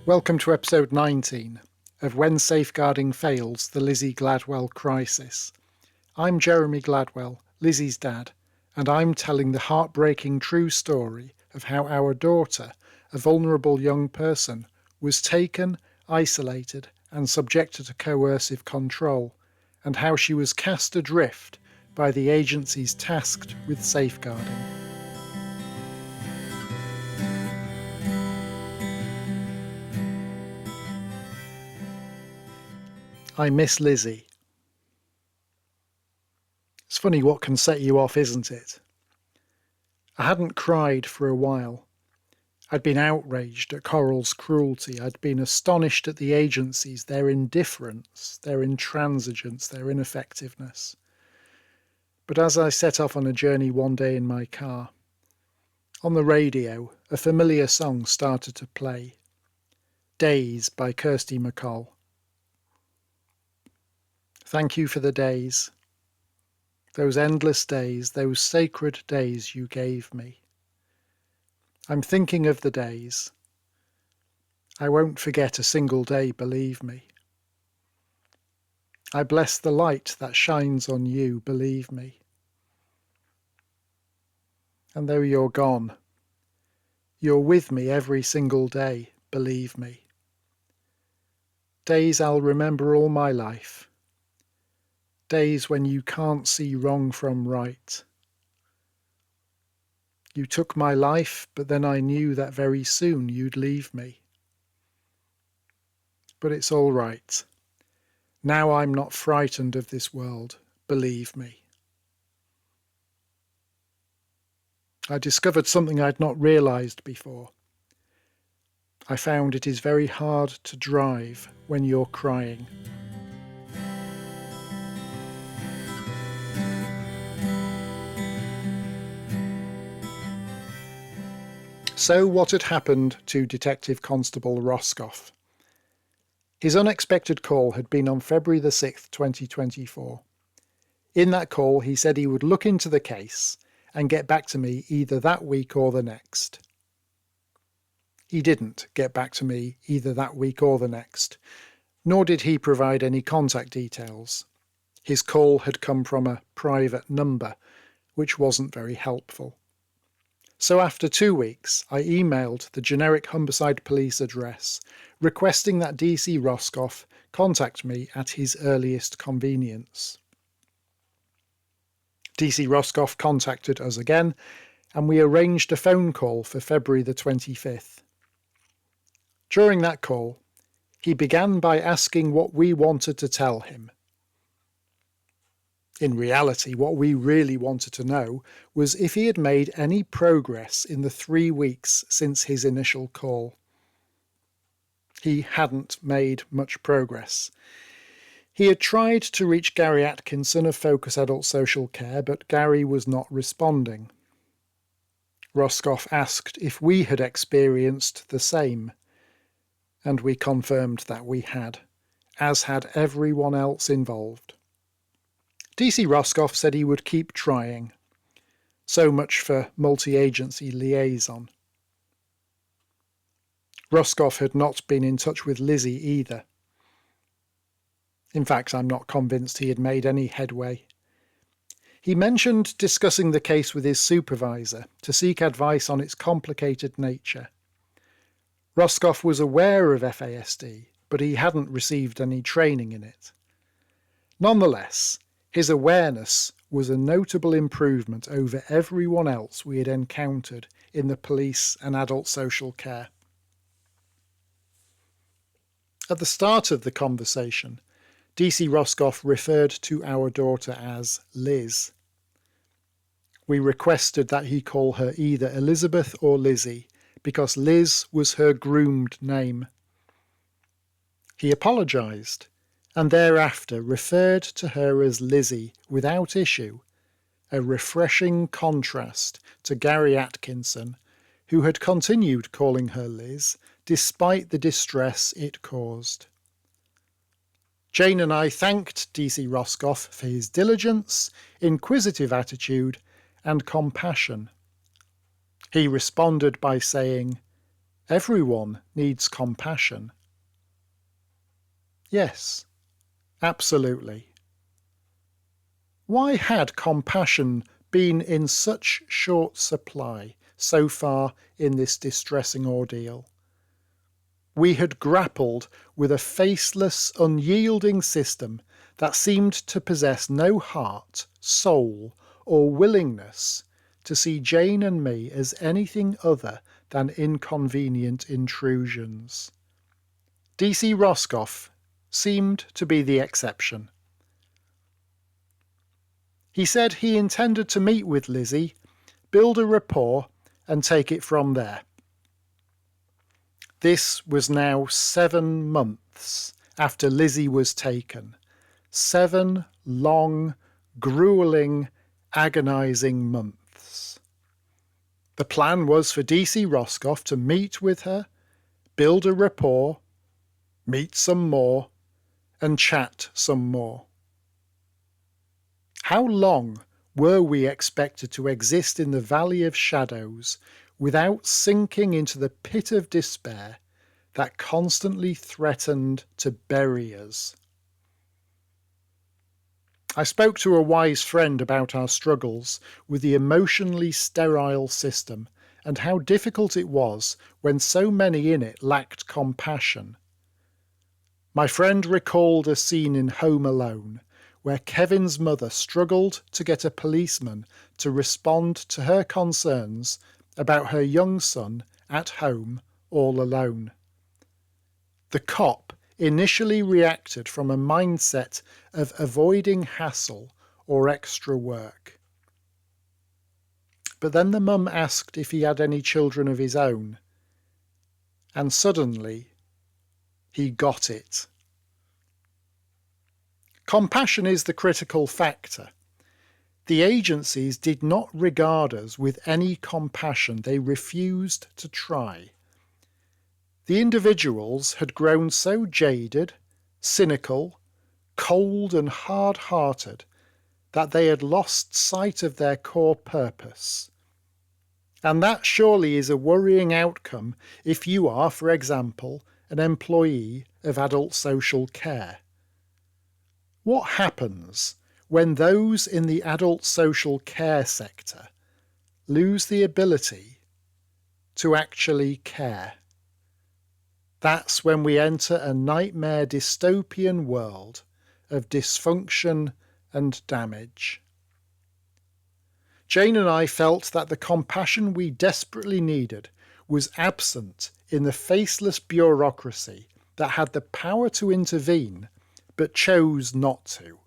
Welcome to episode 19 of When Safeguarding Fails, the Lizzie Gladwell Crisis. I'm Jeremy Gladwell, Lizzie's dad, and I'm telling the heartbreaking true story of how our daughter, a vulnerable young person, was taken, isolated, and subjected to coercive control, and how she was cast adrift by the agencies tasked with safeguarding. I miss Lizzie. It's funny what can set you off, isn't it? I hadn't cried for a while. I'd been outraged at Coral's cruelty. I'd been astonished at the agencies, their indifference, their intransigence, their ineffectiveness. But as I set off on a journey one day in my car, on the radio, a familiar song started to play. Days by Kirsty MacColl. Thank you for the days. Those endless days, those sacred days you gave me. I'm thinking of the days. I won't forget a single day, believe me. I bless the light that shines on you, believe me. And though you're gone, you're with me every single day, believe me. Days I'll remember all my life. Days when you can't see wrong from right. You took my life, but then I knew that very soon you'd leave me. But it's all right. Now I'm not frightened of this world, believe me. I discovered something I'd not realised before. I found it is very hard to drive when you're crying. So what had happened to Detective Constable Roscoff? His unexpected call had been on February the 6th, 2024. In that call, he said he would look into the case and get back to me either that week or the next. He didn't get back to me either that week or the next, nor did he provide any contact details. His call had come from a private number, which wasn't very helpful. So after 2 weeks, I emailed the generic Humberside police address, requesting that DC Roscoff contact me at his earliest convenience. DC Roscoff contacted us again, and we arranged a phone call for February the 25th. During that call, he began by asking what we wanted to tell him. In reality, what we really wanted to know was if he had made any progress in the 3 weeks since his initial call. He hadn't made much progress. He had tried to reach Gary Atkinson of Focus Adult Social Care, but Gary was not responding. Roscoff asked if we had experienced the same, and we confirmed that we had, as had everyone else involved. DC Roscoff said he would keep trying. So much for multi-agency liaison. Roscoff had not been in touch with Lizzie either. In fact, I'm not convinced he had made any headway. He mentioned discussing the case with his supervisor to seek advice on its complicated nature. Roscoff was aware of FASD, but he hadn't received any training in it. Nonetheless, his awareness was a notable improvement over everyone else we had encountered in the police and adult social care. At the start of the conversation, DC Roscoff referred to our daughter as Liz. We requested that he call her either Elizabeth or Lizzie, because Liz was her groomed name. He apologised, and thereafter referred to her as Lizzie without issue, a refreshing contrast to Gary Atkinson, who had continued calling her Liz despite the distress it caused. Jane and I thanked DC Roscoff for his diligence, inquisitive attitude, and compassion. He responded by saying, Everyone needs compassion. Yes, absolutely. Why had compassion been in such short supply so far in this distressing ordeal? We had grappled with a faceless, unyielding system that seemed to possess no heart, soul, or willingness to see Jane and me as anything other than inconvenient intrusions. DC Roscoff seemed to be the exception. He said he intended to meet with Lizzie, build a rapport, and take it from there. This was now 7 months after Lizzie was taken. 7 long, grueling, agonising months. The plan was for DC Roscoff to meet with her, build a rapport, meet some more, and chat some more. How long were we expected to exist in the Valley of Shadows without sinking into the pit of despair that constantly threatened to bury us? I spoke to a wise friend about our struggles with the emotionally sterile system and how difficult it was when so many in it lacked compassion. My friend recalled a scene in Home Alone where Kevin's mother struggled to get a policeman to respond to her concerns about her young son at home all alone. The cop initially reacted from a mindset of avoiding hassle or extra work. But then the mum asked if he had any children of his own, and suddenly he got it. Compassion is the critical factor. The agencies did not regard us with any compassion. They refused to try. The individuals had grown so jaded, cynical, cold and hard-hearted that they had lost sight of their core purpose. And that surely is a worrying outcome if you are, for example, an employee of adult social care. What happens when those in the adult social care sector lose the ability to actually care? That's when we enter a nightmare dystopian world of dysfunction and damage. Jane and I felt that the compassion we desperately needed was absent in the faceless bureaucracy that had the power to intervene but chose not to.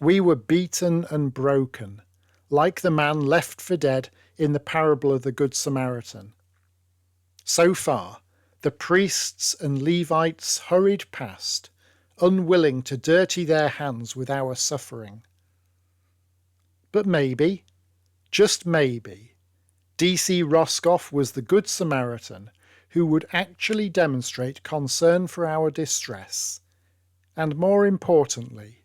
We were beaten and broken, like the man left for dead in the parable of the Good Samaritan. So far, the priests and Levites hurried past, unwilling to dirty their hands with our suffering. But maybe, just maybe, DC Roscoff was the Good Samaritan who would actually demonstrate concern for our distress, and more importantly,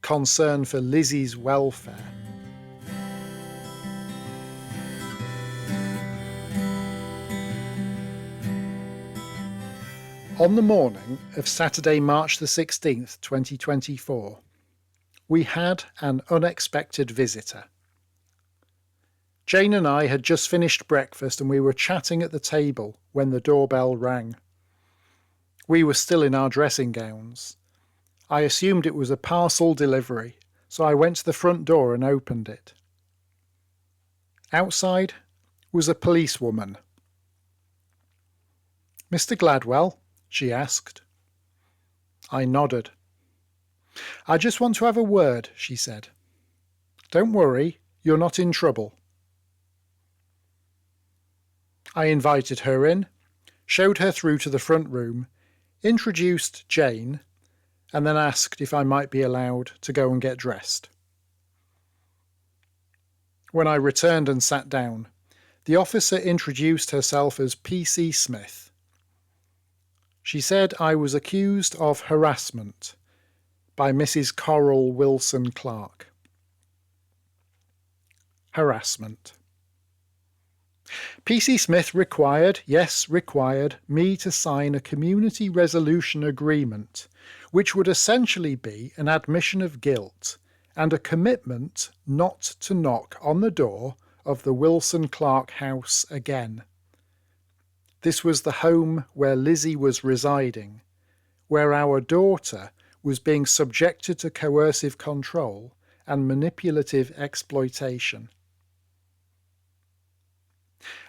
concern for Lizzie's welfare. On the morning of Saturday, March the 16th, 2024, we had an unexpected visitor. Jane and I had just finished breakfast and we were chatting at the table when the doorbell rang. We were still in our dressing gowns. I assumed it was a parcel delivery, so I went to the front door and opened it. Outside was a policewoman. "Mr. Gladwell?" she asked. I nodded. "I just want to have a word," she said. "Don't worry, you're not in trouble." I invited her in, showed her through to the front room, introduced Jane, and then asked if I might be allowed to go and get dressed. When I returned and sat down, the officer introduced herself as PC Smith. She said I was accused of harassment by Mrs. Coral Wilson Clark. Harassment. PC Smith required me to sign a community resolution agreement, which would essentially be an admission of guilt and a commitment not to knock on the door of the Wilson Clark house again. This was the home where Lizzie was residing, where our daughter was being subjected to coercive control and manipulative exploitation.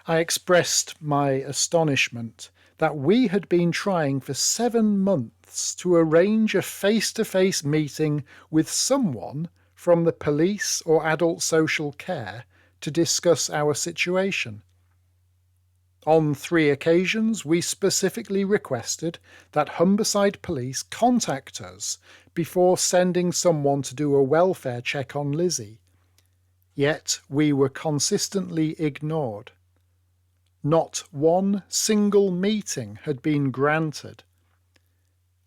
I expressed my astonishment that we had been trying for 7 months to arrange a face-to-face meeting with someone from the police or adult social care to discuss our situation. On 3 occasions, we specifically requested that Humberside Police contact us before sending someone to do a welfare check on Lizzie. Yet we were consistently ignored. Not one single meeting had been granted.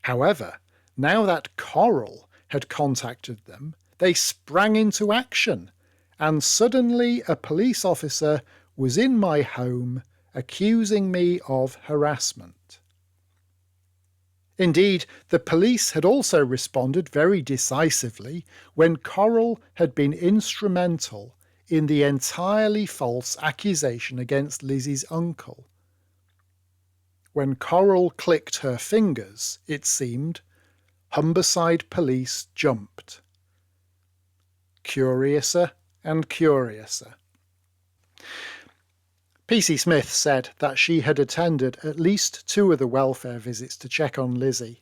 However, now that Coral had contacted them, they sprang into action, and suddenly a police officer was in my home accusing me of harassment. Indeed, the police had also responded very decisively when Coral had been instrumental in the entirely false accusation against Lizzie's uncle. When Coral clicked her fingers, it seemed, Humberside Police jumped. Curiouser and curiouser. PC Smith said that she had attended at least 2 of the welfare visits to check on Lizzie.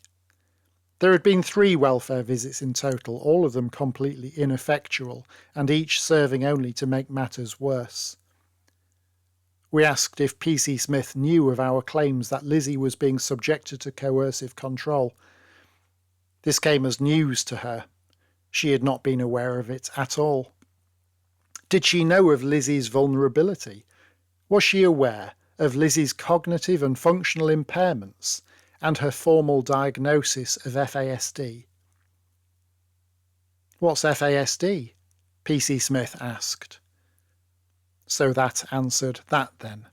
There had been 3 welfare visits in total, all of them completely ineffectual, and each serving only to make matters worse. We asked if PC Smith knew of our claims that Lizzie was being subjected to coercive control. This came as news to her. She had not been aware of it at all. Did she know of Lizzie's vulnerability? Was she aware of Lizzie's cognitive and functional impairments and her formal diagnosis of FASD? What's FASD? PC Smith asked. So that answered that then.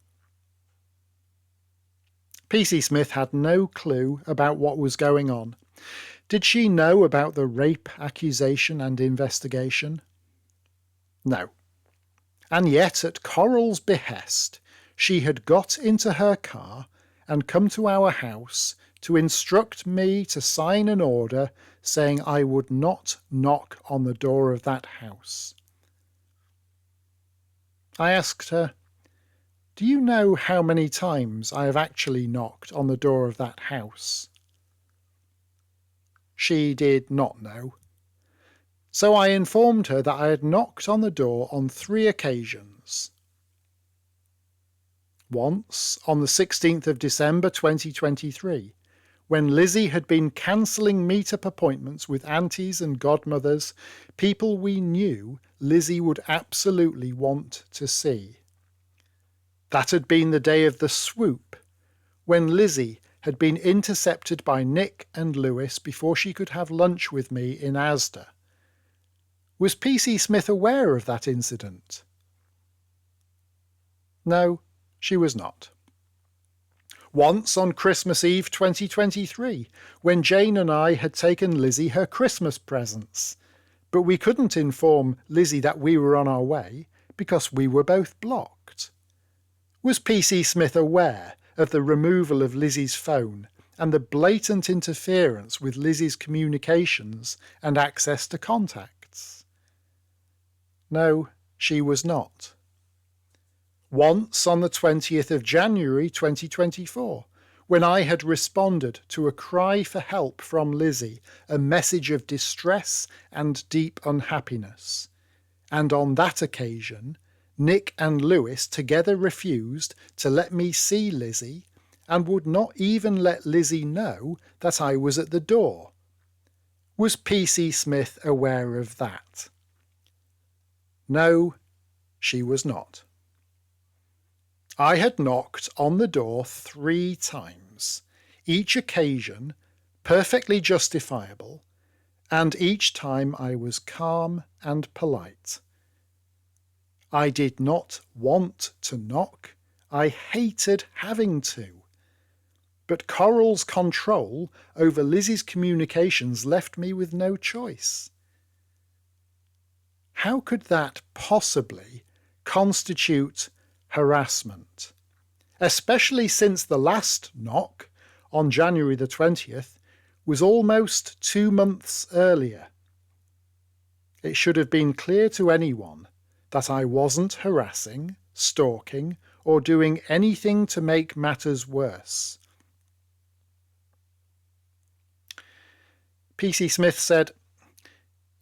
PC Smith had no clue about what was going on. Did she know about the rape accusation and investigation? No. And yet, at Coral's behest, she had got into her car and come to our house to instruct me to sign an order saying I would not knock on the door of that house. I asked her, "Do you know how many times I have actually knocked on the door of that house?" She did not know. So I informed her that I had knocked on the door on 3 occasions. Once, on the 16th of December 2023, when Lizzie had been cancelling meet-up appointments with aunties and godmothers, people we knew Lizzie would absolutely want to see. That had been the day of the swoop, when Lizzie had been intercepted by Nick and Lewis before she could have lunch with me in Asda. Was PC Smith aware of that incident? No, she was not. Once on Christmas Eve 2023, when Jane and I had taken Lizzie her Christmas presents, but we couldn't inform Lizzie that we were on our way because we were both blocked. Was PC Smith aware of the removal of Lizzie's phone and the blatant interference with Lizzie's communications and access to contacts? No, she was not. Once on the 20th of January 2024, when I had responded to a cry for help from Lizzie, a message of distress and deep unhappiness, and on that occasion, Nick and Lewis together refused to let me see Lizzie and would not even let Lizzie know that I was at the door. Was PC Smith aware of that? No, she was not. I had knocked on the door 3 times, each occasion perfectly justifiable, and each time I was calm and polite. I did not want to knock. I hated having to. But Coral's control over Lizzie's communications left me with no choice. How could that possibly constitute harassment? Especially since the last knock, on January the 20th, was almost 2 months earlier. It should have been clear to anyone that I wasn't harassing, stalking, or doing anything to make matters worse. P.C. Smith said,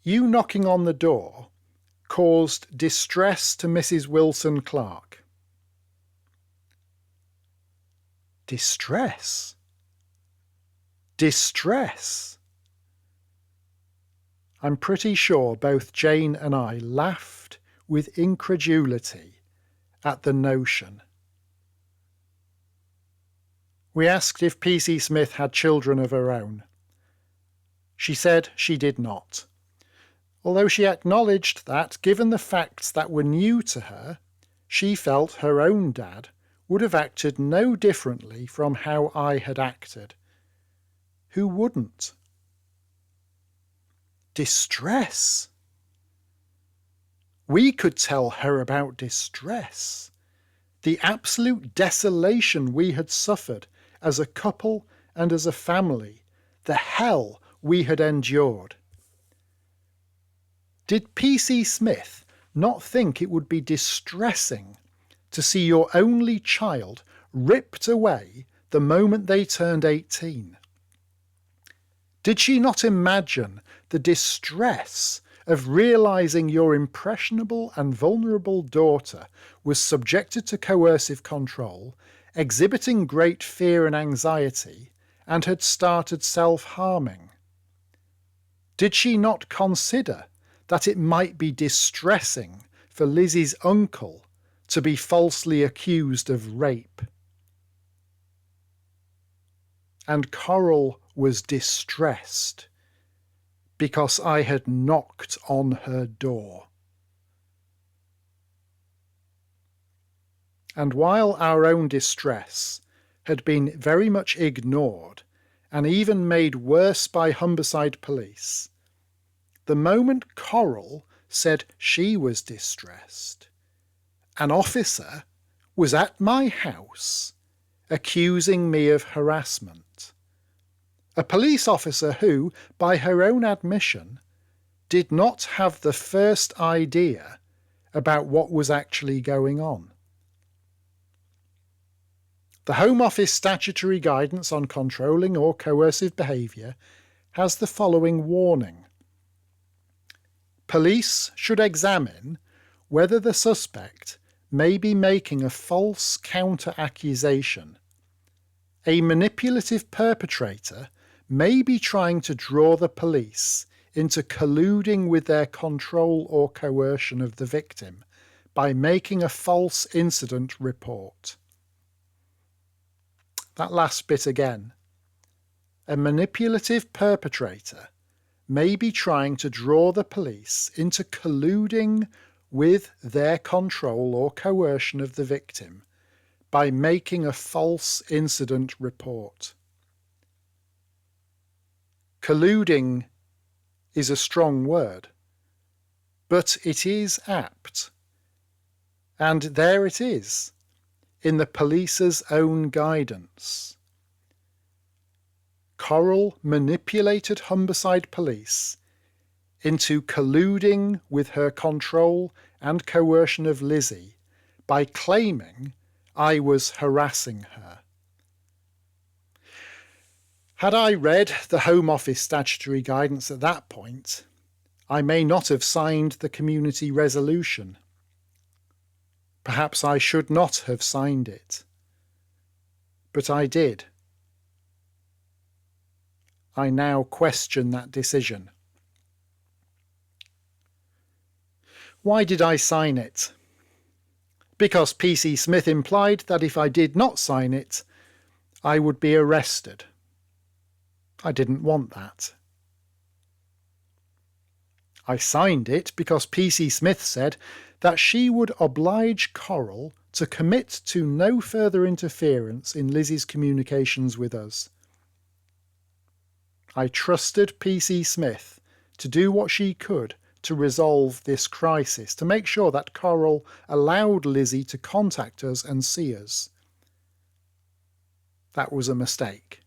"You knocking on the door caused distress to Mrs. Wilson Clark." Distress? Distress? I'm pretty sure both Jane and I laughed with incredulity at the notion. We asked if P.C. Smith had children of her own. She said she did not, although she acknowledged that, given the facts that were new to her, she felt her own dad would have acted no differently from how I had acted. Who wouldn't? Distress. We could tell her about distress, the absolute desolation we had suffered as a couple and as a family, the hell we had endured. Did P.C. Smith not think it would be distressing to see your only child ripped away the moment they turned 18? Did she not imagine the distress of realizing your impressionable and vulnerable daughter was subjected to coercive control, exhibiting great fear and anxiety, and had started self-harming? Did she not consider that it might be distressing for Lizzie's uncle to be falsely accused of rape? And Coral was distressed because I had knocked on her door. And while our own distress had been very much ignored and even made worse by Humberside police, the moment Coral said she was distressed, an officer was at my house accusing me of harassment. A police officer who, by her own admission, did not have the first idea about what was actually going on. The Home Office statutory guidance on controlling or coercive behaviour has the following warning. Police should examine whether the suspect may be making a false counter-accusation. A manipulative perpetrator may be trying to draw the police into colluding with their control or coercion of the victim by making a false incident report. That last bit again. A manipulative perpetrator may be trying to draw the police into colluding with their control or coercion of the victim by making a false incident report. Colluding is a strong word, but it is apt. And there it is, in the police's own guidance. Coral manipulated Humberside police into colluding with her control and coercion of Lizzie by claiming I was harassing her. Had I read the Home Office statutory guidance at that point, I may not have signed the community resolution. Perhaps I should not have signed it. But I did. I now question that decision. Why did I sign it? Because P.C. Smith implied that if I did not sign it, I would be arrested. I didn't want that. I signed it because P.C. Smith said that she would oblige Coral to commit to no further interference in Lizzie's communications with us. I trusted PC Smith to do what she could to resolve this crisis, to make sure that Coral allowed Lizzie to contact us and see us. That was a mistake.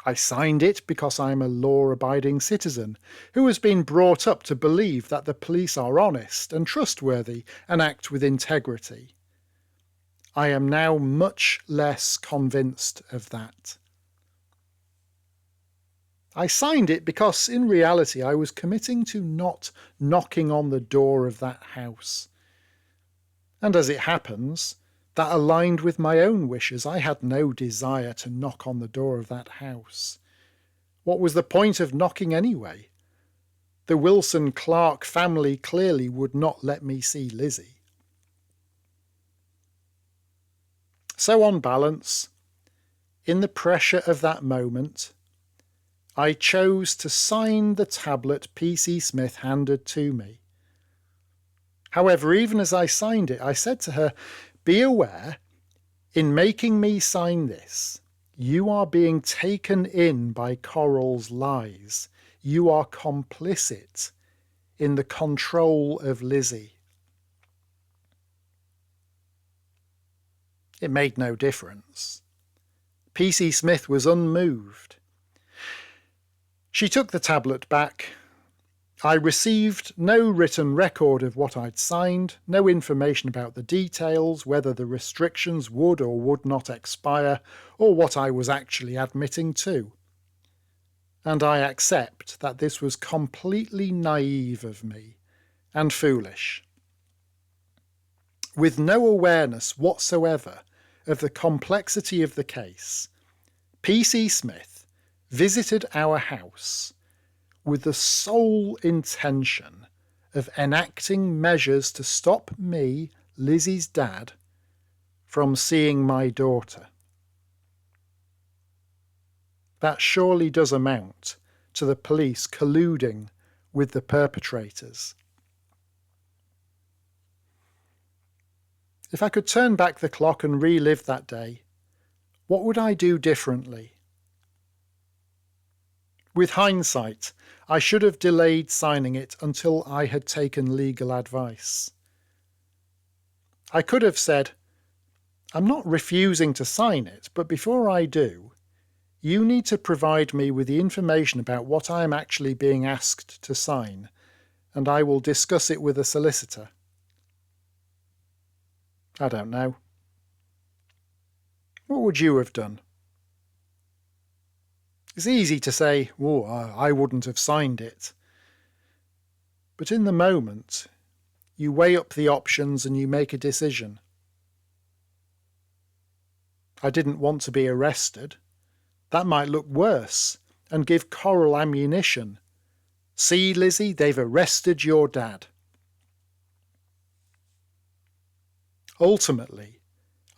I signed it because I'm a law-abiding citizen who has been brought up to believe that the police are honest and trustworthy and act with integrity. I am now much less convinced of that. I signed it because, in reality, I was committing to not knocking on the door of that house. And as it happens, that aligned with my own wishes. I had no desire to knock on the door of that house. What was the point of knocking anyway? The Wilson-Clark family clearly would not let me see Lizzie. So on balance, in the pressure of that moment, I chose to sign the tablet PC Smith handed to me. However, even as I signed it, I said to her, "Be aware, in making me sign this, you are being taken in by Coral's lies. You are complicit in the control of Lizzie." It made no difference. PC Smith was unmoved. She took the tablet back. I received no written record of what I'd signed, no information about the details, whether the restrictions would or would not expire, or what I was actually admitting to. And I accept that this was completely naive of me and foolish. With no awareness whatsoever of the complexity of the case, PC Smith visited our house with the sole intention of enacting measures to stop me, Lizzie's dad, from seeing my daughter. That surely does amount to the police colluding with the perpetrators. If I could turn back the clock and relive that day, what would I do differently? With hindsight, I should have delayed signing it until I had taken legal advice. I could have said, "I'm not refusing to sign it, but before I do, you need to provide me with the information about what I am actually being asked to sign, and I will discuss it with a solicitor." I don't know. What would you have done? It's easy to say, "Oh, I wouldn't have signed it." But in the moment, you weigh up the options and you make a decision. I didn't want to be arrested. That might look worse and give Coral ammunition. "See, Lizzie, they've arrested your dad." Ultimately,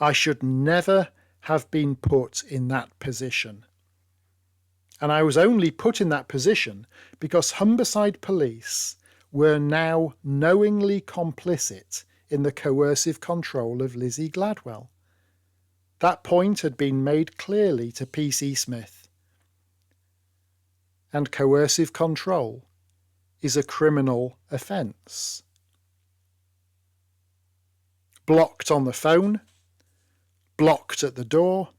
I should never have been put in that position. And I was only put in that position because Humberside police were now knowingly complicit in the coercive control of Lizzie Gladwell. That point had been made clearly to PC Smith. And coercive control is a criminal offence. Blocked on the phone, blocked at the door,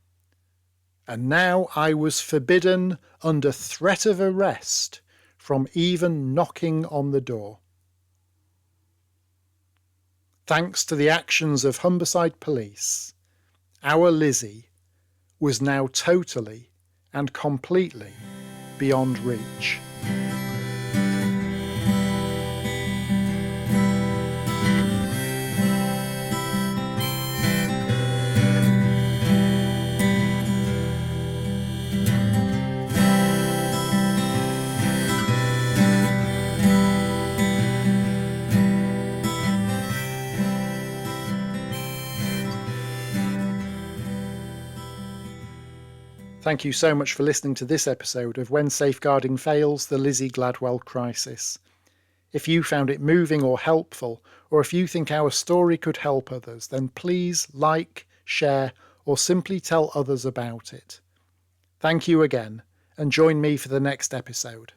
and now I was forbidden under threat of arrest from even knocking on the door. Thanks to the actions of Humberside police, our Lizzie was now totally and completely beyond reach. Thank you so much for listening to this episode of When Safeguarding Fails, the Lizzie Gladwell Crisis. If you found it moving or helpful, or if you think our story could help others, then please like, share, or simply tell others about it. Thank you again, and join me for the next episode.